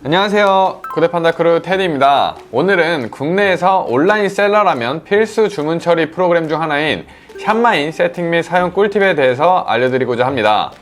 안녕하세요, 구대판다크루 테디입니다. 오늘은 국내에서 온라인 셀러라면 필수 주문 처리 프로그램 중 하나인 샵마인 세팅 및 사용 꿀팁에 대해서 알려드리고자 합니다.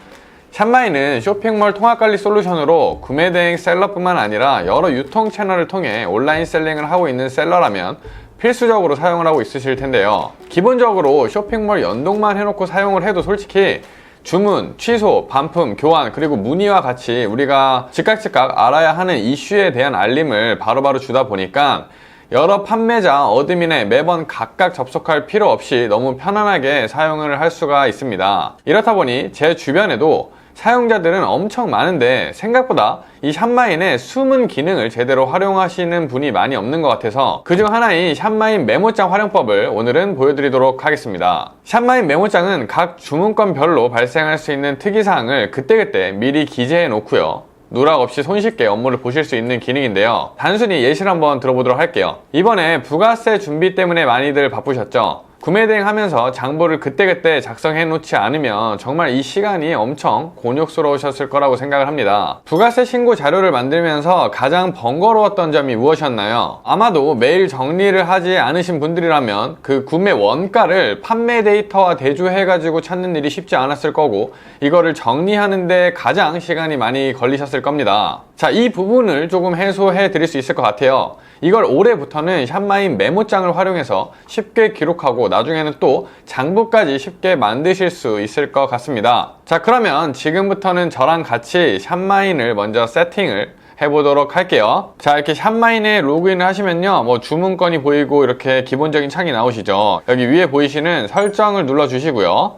샵마인은 쇼핑몰 통합관리 솔루션으로 구매 대행 셀러뿐만 아니라 여러 유통 채널을 통해 온라인 셀링을 하고 있는 셀러라면 필수적으로 사용을 하고 있으실 텐데요. 기본적으로 쇼핑몰 연동만 해놓고 사용을 해도 솔직히 주문, 취소, 반품, 교환, 그리고 문의와 같이 우리가 즉각 알아야 하는 이슈에 대한 알림을 바로바로 주다 보니까 여러 판매자, 어드민에 매번 각각 접속할 필요 없이 너무 편안하게 사용을 할 수가 있습니다. 이렇다 보니 제 주변에도 사용자들은 엄청 많은데 생각보다 이 샵마인의 숨은 기능을 제대로 활용하시는 분이 많이 없는 것 같아서 그중 하나인 샵마인 메모장 활용법을 오늘은 보여드리도록 하겠습니다. 샵마인 메모장은 각 주문건별로 발생할 수 있는 특이사항을 그때그때 미리 기재해 놓고요, 누락 없이 손쉽게 업무를 보실 수 있는 기능인데요. 단순히 예시를 한번 들어보도록 할게요. 이번에 부가세 준비 때문에 많이들 바쁘셨죠? 구매 대행하면서 장부를 그때그때 작성해 놓지 않으면 정말 이 시간이 엄청 곤욕스러우셨을 거라고 생각을 합니다. 부가세 신고 자료를 만들면서 가장 번거로웠던 점이 무엇이었나요? 아마도 매일 정리를 하지 않으신 분들이라면 그 구매 원가를 판매 데이터와 대조해 가지고 찾는 일이 쉽지 않았을 거고, 이거를 정리하는데 가장 시간이 많이 걸리셨을 겁니다. 자, 이 부분을 조금 해소해 드릴 수 있을 것 같아요. 이걸 올해부터는 샵마인 메모장을 활용해서 쉽게 기록하고 나중에는 또 장부까지 쉽게 만드실 수 있을 것 같습니다. 자, 그러면 지금부터는 저랑 같이 샵마인을 먼저 세팅을 해보도록 할게요. 자, 이렇게 샵마인에 로그인을 하시면요, 주문건이 보이고 이렇게 기본적인 창이 나오시죠. 여기 위에 보이시는 설정을 눌러주시고요,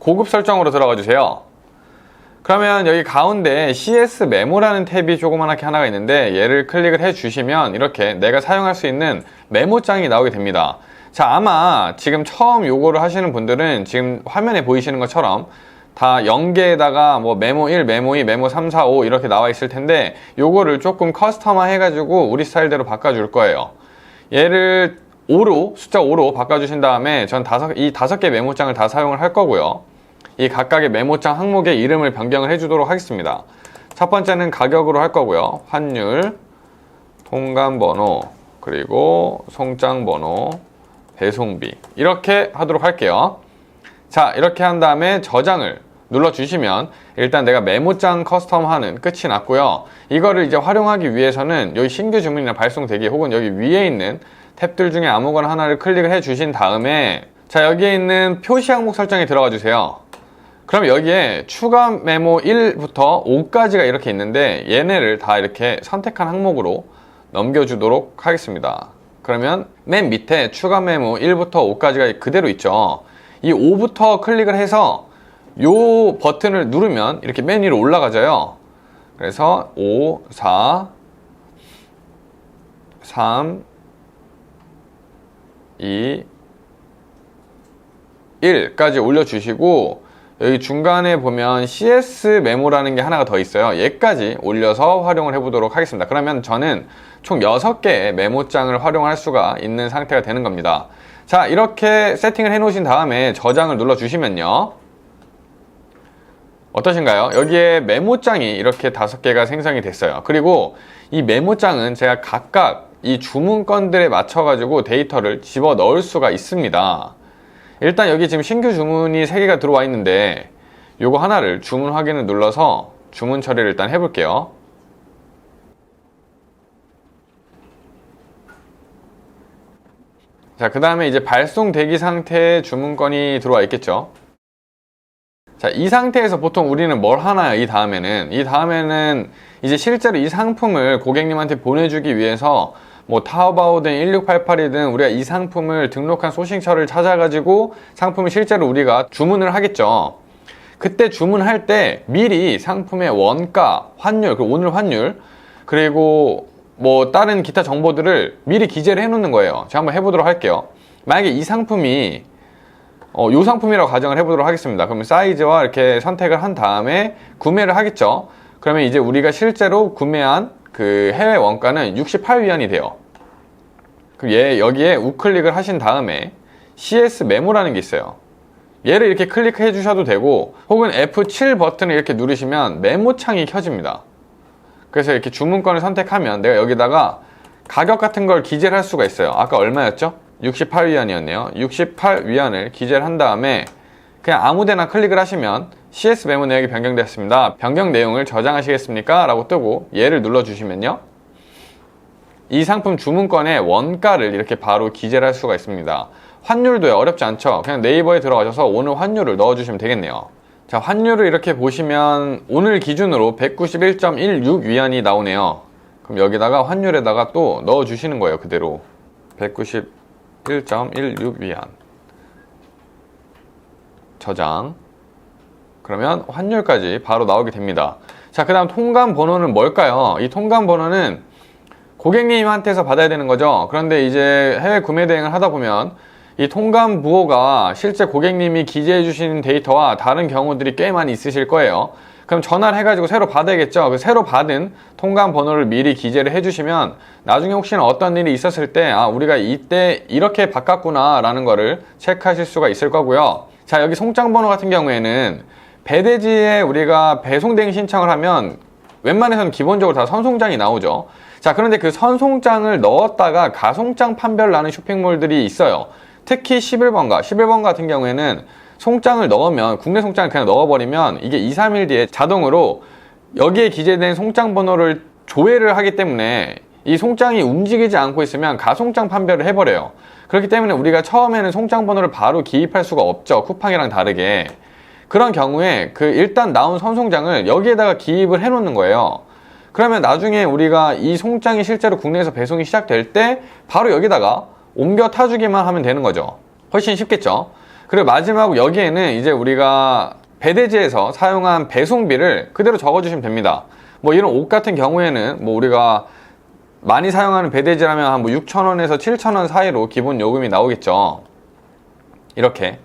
고급 설정으로 들어가 주세요. 그러면 여기 가운데 CS 메모라는 탭이 조그맣게 하나가 있는데 얘를 클릭을 해주시면 이렇게 내가 사용할 수 있는 메모장이 나오게 됩니다. 자, 아마 지금 처음 요거를 하시는 분들은 지금 화면에 보이시는 것처럼 다 0개에다가 메모 1, 메모 2, 메모 3, 4, 5 이렇게 나와 있을 텐데 요거를 조금 커스터마 해가지고 우리 스타일대로 바꿔줄 거예요. 얘를 5로, 숫자 5로 바꿔주신 다음에 전 이 5개 메모장을 다 사용을 할 거고요. 이 각각의 메모장 항목의 이름을 변경을 해주도록 하겠습니다. 첫 번째는 가격으로 할 거고요. 환율, 통관번호, 그리고 송장번호, 배송비 이렇게 하도록 할게요. 자, 이렇게 한 다음에 저장을 눌러주시면 일단 내가 메모장 커스텀하는 끝이 났고요. 이거를 이제 활용하기 위해서는 여기 신규 주문이나 발송 대기 혹은 여기 위에 있는 탭들 중에 아무거나 하나를 클릭을 해주신 다음에 자, 여기에 있는 표시 항목 설정에 들어가 주세요. 그럼 여기에 추가 메모 1부터 5까지가 이렇게 있는데 얘네를 다 이렇게 선택한 항목으로 넘겨주도록 하겠습니다. 그러면 맨 밑에 추가 메모 1부터 5까지가 그대로 있죠. 이 5부터 클릭을 해서 요 버튼을 누르면 이렇게 맨 위로 올라가져요. 그래서 5, 4, 3, 2, 1까지 올려주시고 여기 중간에 보면 CS 메모라는 게 하나가 더 있어요. 얘까지 올려서 활용을 해보도록 하겠습니다. 그러면 저는 총 6개의 메모장을 활용할 수가 있는 상태가 되는 겁니다. 자, 이렇게 세팅을 해 놓으신 다음에 저장을 눌러주시면요, 어떠신가요? 여기에 메모장이 이렇게 5개가 생성이 됐어요. 그리고 이 메모장은 제가 각각 이 주문건들에 맞춰가지고 데이터를 집어 넣을 수가 있습니다. 일단 여기 지금 신규 주문이 3개가 들어와 있는데 요거 하나를 주문 확인을 눌러서 주문 처리를 일단 해볼게요. 자, 그 다음에 이제 발송 대기 상태에 주문건이 들어와 있겠죠. 자, 이 상태에서 보통 우리는 뭘 하나요? 이 다음에는 이제 실제로 이 상품을 고객님한테 보내주기 위해서 타오바오든 1688이든 우리가 이 상품을 등록한 소싱처를 찾아가지고 상품을 실제로 우리가 주문을 하겠죠. 그때 주문할 때 미리 상품의 원가, 환율, 그리고 오늘 환율, 그리고 다른 기타 정보들을 미리 기재를 해 놓는 거예요. 제가 한번 해보도록 할게요. 만약에 이 상품이 요 상품이라고 가정을 해보도록 하겠습니다. 그러면 사이즈와 이렇게 선택을 한 다음에 구매를 하겠죠. 그러면 이제 우리가 실제로 구매한 그 해외 원가는 68위안이 돼요. 그럼 여기에 우클릭을 하신 다음에 CS 메모라는 게 있어요. 얘를 이렇게 클릭해 주셔도 되고, 혹은 F7 버튼을 이렇게 누르시면 메모창이 켜집니다. 그래서 이렇게 주문권을 선택하면 내가 여기다가 가격 같은 걸 기재를 할 수가 있어요. 아까 얼마였죠? 68위안이었네요. 68위안을 기재를 한 다음에 그냥 아무데나 클릭을 하시면 CS 메모 내역이 변경되었습니다. 변경 내용을 저장하시겠습니까? 라고 뜨고 얘를 눌러주시면요, 이 상품 주문권의 원가를 이렇게 바로 기재를 할 수가 있습니다. 환율도요, 어렵지 않죠? 그냥 네이버에 들어가셔서 오늘 환율을 넣어주시면 되겠네요. 자, 환율을 이렇게 보시면 오늘 기준으로 191.16위안이 나오네요. 그럼 여기다가 환율에다가 또 넣어주시는 거예요. 그대로 191.16위안 저장. 그러면 환율까지 바로 나오게 됩니다. 자, 그 다음 통관 번호는 뭘까요? 이 통관 번호는 고객님한테서 받아야 되는 거죠. 그런데 이제 해외 구매 대행을 하다 보면 이 통관 부호가 실제 고객님이 기재해 주신 데이터와 다른 경우들이 꽤 많이 있으실 거예요. 그럼 전화를 해가지고 새로 받아야겠죠. 그 새로 받은 통관 번호를 미리 기재를 해주시면 나중에 혹시나 어떤 일이 있었을 때 우리가 이때 이렇게 바꿨구나 라는 거를 체크하실 수가 있을 거고요. 자, 여기 송장 번호 같은 경우에는 배대지에 우리가 배송대행 신청을 하면 웬만해서는 기본적으로 다 선송장이 나오죠. 자, 그런데 그 선송장을 넣었다가 가송장 판별나는 쇼핑몰들이 있어요. 특히 11번가 같은 경우에는 송장을 넣으면, 국내 송장을 그냥 넣어버리면 이게 2, 3일 뒤에 자동으로 여기에 기재된 송장 번호를 조회를 하기 때문에 이 송장이 움직이지 않고 있으면 가송장 판별을 해버려요. 그렇기 때문에 우리가 처음에는 송장 번호를 바로 기입할 수가 없죠. 쿠팡이랑 다르게. 그런 경우에 그 일단 나온 선송장을 여기에다가 기입을 해 놓는 거예요. 그러면 나중에 우리가 이 송장이 실제로 국내에서 배송이 시작될 때 바로 여기다가 옮겨 타주기만 하면 되는 거죠. 훨씬 쉽겠죠. 그리고 마지막으로 여기에는 이제 우리가 배대지에서 사용한 배송비를 그대로 적어주시면 됩니다. 뭐 이런 옷 같은 경우에는 뭐 우리가 많이 사용하는 배대지라면 한 뭐 6,000원에서 7,000원 사이로 기본 요금이 나오겠죠. 이렇게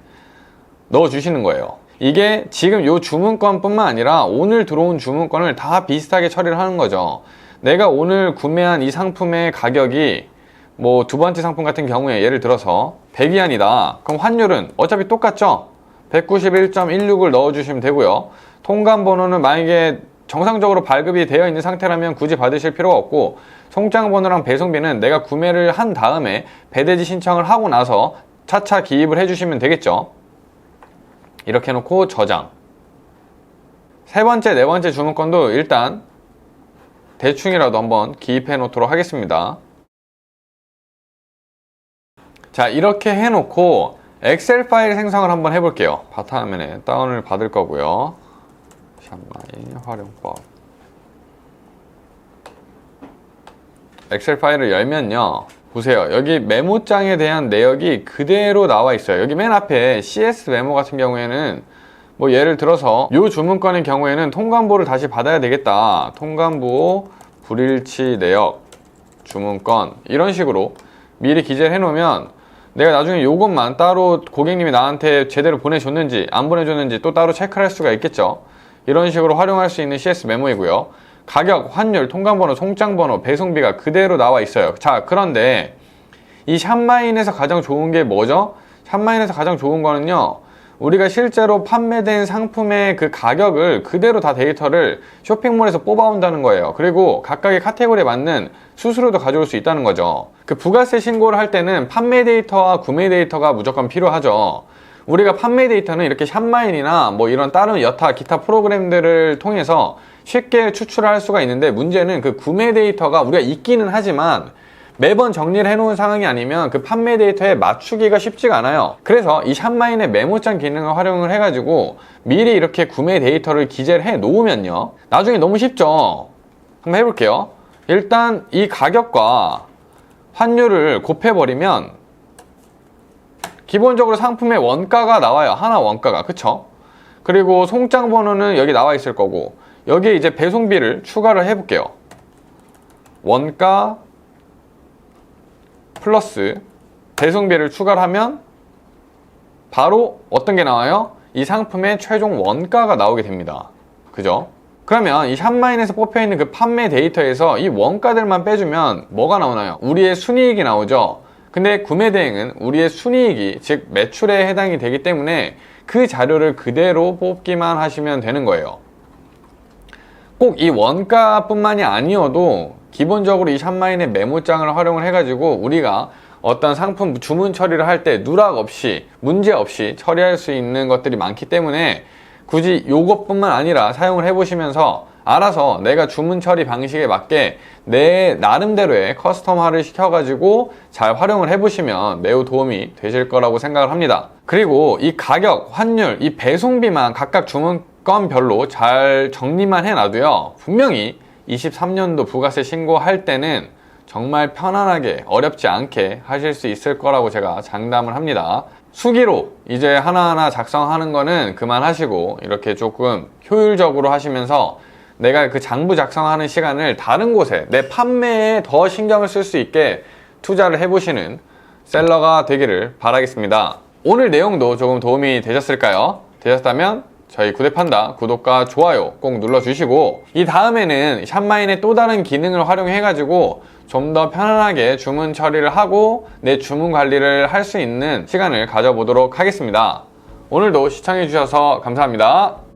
넣어주시는 거예요. 이게 지금 요 주문권 뿐만 아니라 오늘 들어온 주문권을 다 비슷하게 처리를 하는 거죠. 내가 오늘 구매한 이 상품의 가격이 뭐 두 번째 상품 같은 경우에 예를 들어서 100위안이다. 그럼 환율은 어차피 똑같죠? 191.16을 넣어주시면 되고요. 통관 번호는 만약에 정상적으로 발급이 되어 있는 상태라면 굳이 받으실 필요가 없고, 송장 번호랑 배송비는 내가 구매를 한 다음에 배대지 신청을 하고 나서 차차 기입을 해주시면 되겠죠. 이렇게 해놓고 저장. 세 번째, 네 번째 주문권도 일단 대충이라도 한번 기입해 놓도록 하겠습니다. 자, 이렇게 해놓고 엑셀 파일 생성을 한번 해볼게요. 바탕화면에 다운을 받을 거고요. 샵마인 활용법. 엑셀 파일을 열면요, 보세요. 여기 메모장에 대한 내역이 그대로 나와 있어요. 여기 맨 앞에 CS 메모 같은 경우에는 뭐 예를 들어서 이 주문권의 경우에는 통관부를 다시 받아야 되겠다. 통관부 불일치 내역 주문권 이런 식으로 미리 기재를 해놓으면 내가 나중에 요것만 따로 고객님이 나한테 제대로 보내줬는지 안 보내줬는지 또 따로 체크를 할 수가 있겠죠. 이런 식으로 활용할 수 있는 CS 메모이고요. 가격, 환율, 통관번호, 송장번호, 배송비가 그대로 나와 있어요. 자, 그런데 이 샵마인에서 가장 좋은 게 뭐죠? 샵마인에서 가장 좋은 거는요, 우리가 실제로 판매된 상품의 그 가격을 그대로 다 데이터를 쇼핑몰에서 뽑아온다는 거예요. 그리고 각각의 카테고리에 맞는 수수료도 가져올 수 있다는 거죠. 그 부가세 신고를 할 때는 판매 데이터와 구매 데이터가 무조건 필요하죠. 우리가 판매 데이터는 이렇게 샵마인이나 뭐 이런 다른 여타 기타 프로그램들을 통해서 쉽게 추출할 수가 있는데, 문제는 그 구매 데이터가 우리가 있기는 하지만 매번 정리를 해놓은 상황이 아니면 그 판매 데이터에 맞추기가 쉽지가 않아요. 그래서 이 샵마인의 메모장 기능을 활용을 해가지고 미리 이렇게 구매 데이터를 기재를 해 놓으면요, 나중에 너무 쉽죠. 한번 해볼게요. 일단 이 가격과 환율을 곱해버리면 기본적으로 상품의 원가가 나와요. 하나 원가가. 그쵸? 그리고 송장 번호는 여기 나와 있을 거고, 여기에 이제 배송비를 추가를 해볼게요. 원가 플러스 배송비를 추가를 하면 바로 어떤 게 나와요? 이 상품의 최종 원가가 나오게 됩니다. 그죠? 그러면 이 샵마인에서 뽑혀있는 그 판매 데이터에서 이 원가들만 빼주면 뭐가 나오나요? 우리의 순이익이 나오죠. 근데 구매대행은 우리의 순이익이, 즉 매출에 해당이 되기 때문에 그 자료를 그대로 뽑기만 하시면 되는 거예요. 꼭 이 원가뿐만이 아니어도 기본적으로 이 샵마인의 메모장을 활용을 해가지고 우리가 어떤 상품 주문 처리를 할 때 누락 없이 문제 없이 처리할 수 있는 것들이 많기 때문에 굳이 요것뿐만 아니라 사용을 해보시면서 알아서 내가 주문 처리 방식에 맞게 내 나름대로의 커스텀화를 시켜가지고 잘 활용을 해보시면 매우 도움이 되실 거라고 생각을 합니다. 그리고 이 가격, 환율, 이 배송비만 각각 주문건별로 잘 정리만 해놔도요, 분명히 23년도 부가세 신고할 때는 정말 편안하게 어렵지 않게 하실 수 있을 거라고 제가 장담을 합니다. 수기로 이제 하나하나 작성하는 거는 그만하시고 이렇게 조금 효율적으로 하시면서 내가 그 장부 작성하는 시간을 다른 곳에 내 판매에 더 신경을 쓸 수 있게 투자를 해보시는 셀러가 되기를 바라겠습니다. 오늘 내용도 조금 도움이 되셨을까요? 되셨다면 저희 구대판다 구독과 좋아요 꼭 눌러주시고, 이 다음에는 샵마인의 또 다른 기능을 활용해가지고 좀 더 편안하게 주문 처리를 하고 내 주문 관리를 할 수 있는 시간을 가져보도록 하겠습니다. 오늘도 시청해주셔서 감사합니다.